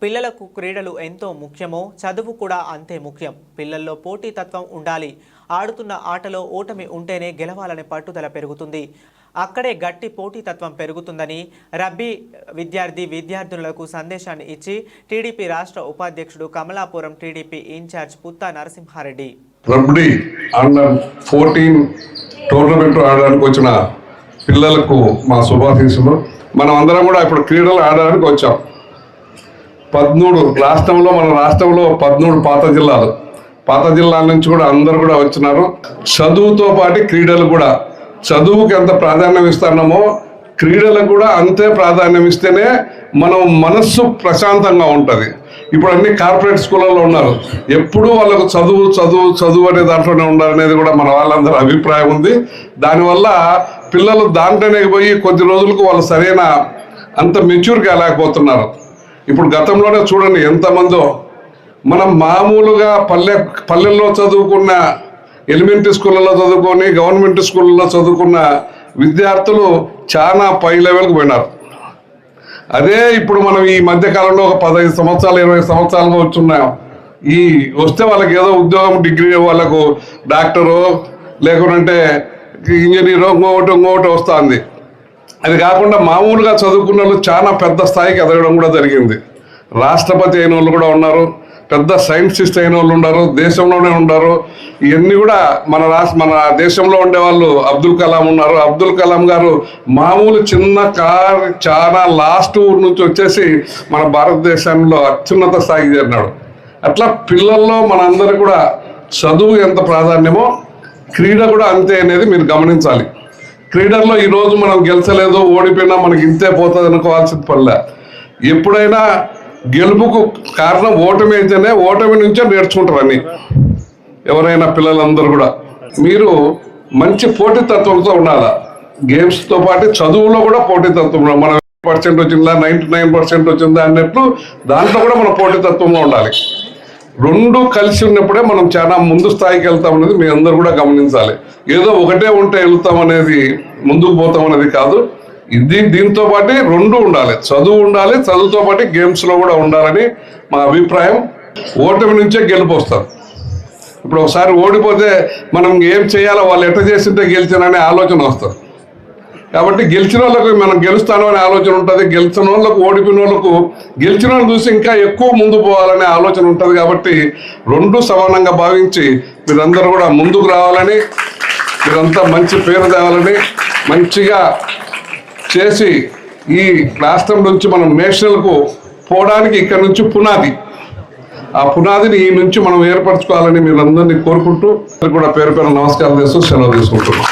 పిల్లలకు క్రీడలు ఎంతో ముఖ్యమో చదువు కూడా అంతే ముఖ్యం. పిల్లల్లో పోటీతత్వం ఉండాలి. ఆడుతున్న ఆటలో ఓటమి ఉంటేనే గెలవాలనే పట్టుదల పెరుగుతుంది. అక్కడే గట్టి పోటీతత్వం పెరుగుతుందని రబ్బీ విద్యార్థులకు సందేశాన్ని ఇచ్చి టీడీపీ రాష్ట్ర ఉపాధ్యక్షుడు కమలాపురం టీడీపీ ఇన్ఛార్జ్ పుత్తా నరసింహారెడ్డి రబ్బీ అండర్ 14 టోర్నమెంట్ ఆడడానికి వచ్చిన పిల్లలకు మా శుభాశీస్సులు. మనం అందరం కూడా ఇప్పుడు క్రీడలు ఆడడానికి వచ్చాం. 13 రాష్ట్రంలో మన రాష్ట్రంలో 13 పాత జిల్లాల నుంచి కూడా అందరు కూడా వచ్చినారు. చదువుతో పాటు క్రీడలు కూడా, చదువుకి ఎంత ప్రాధాన్యం ఇస్తున్నామో క్రీడలకు కూడా అంతే ప్రాధాన్యం ఇస్తేనే మనం మనస్సు ప్రశాంతంగా ఉంటుంది. ఇప్పుడు అన్ని కార్పొరేట్ స్కూళ్ళలో ఉన్నారు, ఎప్పుడూ వాళ్ళకు చదువు అనే దాంట్లోనే ఉండాలనేది కూడా మన వాళ్ళందరూ అభిప్రాయం ఉంది. దానివల్ల పిల్లలు దాంట్లోనే పోయి కొద్ది రోజులకు వాళ్ళు సరైన అంత మెచ్యూర్ కాలేకపోతున్నారు. ఇప్పుడు గతంలోనే చూడండి ఎంతమందో మనం మామూలుగా పల్లెల్లో చదువుకున్న, ఎలిమెంటరీ స్కూళ్ళలో చదువుకొని గవర్నమెంట్ స్కూళ్ళలో చదువుకున్న విద్యార్థులు చాలా పై లెవెల్కి పోయినారు. అదే ఇప్పుడు మనం ఈ మధ్యకాలంలో ఒక 15 సంవత్సరాలు 20 సంవత్సరాలుగా వచ్చున్నాం. వస్తే వాళ్ళకి ఏదో ఉద్యోగం, డిగ్రీ, వాళ్ళకు డాక్టరు లేకుంటే ఇంజనీరు ఇంకోటి వస్తుంది. అది కాకుండా మామూలుగా చదువుకున్న వాళ్ళు చాలా పెద్ద స్థాయికి ఎదగడం కూడా జరిగింది. రాష్ట్రపతి అయిన వాళ్ళు కూడా ఉన్నారు, పెద్ద సైంటిస్ట్ అయిన వాళ్ళు ఉన్నారు, దేశంలోనే ఉన్నారు. ఇవన్నీ కూడా మన దేశంలో ఉండేవాళ్ళు అబ్దుల్ కలాం ఉన్నారు. అబ్దుల్ కలాం గారు మామూలు చిన్న కార్ చాలా లాస్ట్ ఊరు నుంచి వచ్చేసి మన భారతదేశంలో అత్యున్నత స్థాయికి చేరినాడు. అట్లా పిల్లల్లో మనందరూ కూడా చదువు ఎంత ప్రాధాన్యమో క్రీడ కూడా అంతే అనేది మీరు గమనించాలి. క్రీడల్లో ఈరోజు మనం గెలిచలేదు, ఓడిపోయినా మనకి ఇంతే పోతుంది అనుకోవాల్సిన పనిలే. ఎప్పుడైనా గెలుపుకు కారణం ఓటమి అయితేనే, ఓటమి నుంచే నేర్చుకుంటారు అన్ని ఎవరైనా పిల్లలందరూ కూడా. మీరు మంచి పోటీతత్వంతో ఉండాలి. గేమ్స్తో పాటు చదువులో కూడా పోటీతత్వం, మనం 1% వచ్చిందా 99% వచ్చిందా అన్నట్లు దాంట్లో కూడా మనం పోటీతత్వంలో ఉండాలి. రెండు కలిసి ఉన్నప్పుడే మనం చాలా ముందు స్థాయికి వెళ్తాం అనేది మీ అందరూ కూడా గమనించాలి. ఏదో ఒకటే ఉంటే వెళ్తాం అనేది, ముందుకు పోతాం అనేది కాదు. దీంతో పాటు రెండు ఉండాలి, చదువు ఉండాలి, చదువుతో పాటు గేమ్స్లో కూడా ఉండాలని మా అభిప్రాయం. ఓటమి నుంచే గెలుపు వస్తారు. ఇప్పుడు ఒకసారి ఓడిపోతే మనం ఏం చేయాలో, వాళ్ళు ఎట్లా చేస్తుంటే గెలిచాననే ఆలోచన వస్తుంది. కాబట్టి గెలిచిన వాళ్ళకు మనం గెలుస్తాను అనే ఆలోచన ఉంటుంది, గెలిచిన వాళ్ళకు, ఓడిపోయిన వాళ్ళకు గెలిచిన వాళ్ళని చూసి ఇంకా ఎక్కువ ముందు పోవాలనే ఆలోచన ఉంటుంది. కాబట్టి రెండు సమానంగా భావించి మీరందరూ కూడా ముందుకు రావాలని, మీరంతా మంచి పేరు తేవాలని, మంచిగా చేసి ఈ రాష్ట్రం నుంచి మనం నేషనల్కు పోవడానికి ఇక్కడ నుంచి పునాది, ఆ పునాదిని ఈ నుంచి మనం ఏర్పరచుకోవాలని మీరందరినీ కోరుకుంటూ కూడా పేరు నమస్కారం చేస్తూ సెలవు తీసుకుంటున్నాం.